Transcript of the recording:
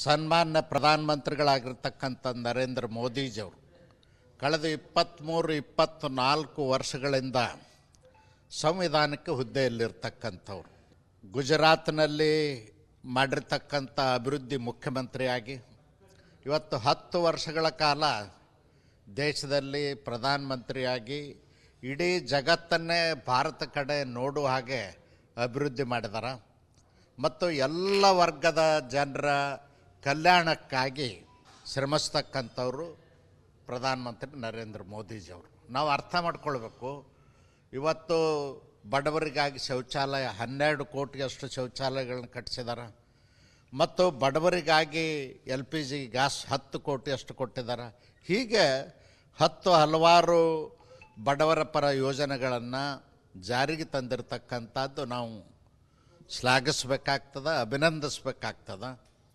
ಸನ್ಮಾನ್ಯ ಪ್ರಧಾನಮಂತ್ರಿಗಳಾಗಿರ್ತಕ್ಕಂಥ ನರೇಂದ್ರ ಮೋದಿಜಿಯವರು ಕಳೆದ 23-24 ವರ್ಷಗಳಿಂದ ಸಂವಿಧಾನಕ್ಕೆ ಹುದ್ದೆಯಲ್ಲಿರ್ತಕ್ಕಂಥವ್ರು. ಗುಜರಾತ್ನಲ್ಲಿ ಮಾಡಿರ್ತಕ್ಕಂಥ ಅಭಿವೃದ್ಧಿ ಮುಖ್ಯಮಂತ್ರಿಯಾಗಿ ಇವತ್ತು 10 ವರ್ಷಗಳ ಕಾಲ ದೇಶದಲ್ಲಿ ಪ್ರಧಾನಮಂತ್ರಿಯಾಗಿ ಇಡೀ ಜಗತ್ತನ್ನೇ ಭಾರತ ಕಡೆ ನೋಡುವ ಹಾಗೆ ಅಭಿವೃದ್ಧಿ ಮಾಡಿದಾರ ಮತ್ತು ಎಲ್ಲ ವರ್ಗದ ಜನರ ಕಲ್ಯಾಣಕ್ಕಾಗಿ ಶ್ರಮಿಸ್ತಕ್ಕಂಥವ್ರು ಪ್ರಧಾನಮಂತ್ರಿ ನರೇಂದ್ರ ಮೋದಿಜಿಯವರು. ನಾವು ಅರ್ಥ ಮಾಡ್ಕೊಳ್ಬೇಕು, ಇವತ್ತು ಬಡವರಿಗಾಗಿ ಶೌಚಾಲಯ 12 ಕೋಟಿಯಷ್ಟು ಶೌಚಾಲಯಗಳನ್ನ ಕಟ್ಟಿಸಿದ್ದಾರೆ ಮತ್ತು ಬಡವರಿಗಾಗಿ LPG ಗ್ಯಾಸ್ 10 ಕೋಟಿಯಷ್ಟು ಕೊಟ್ಟಿದ್ದಾರೆ. ಹೀಗೆ ಹಲವಾರು ಬಡವರ ಪರ ಯೋಜನೆಗಳನ್ನು ಜಾರಿಗೆ ತಂದಿರತಕ್ಕಂಥದ್ದು ನಾವು ಶ್ಲಾಘಿಸಬೇಕಾಗ್ತದೆ, ಅಭಿನಂದಿಸಬೇಕಾಗ್ತದೆ.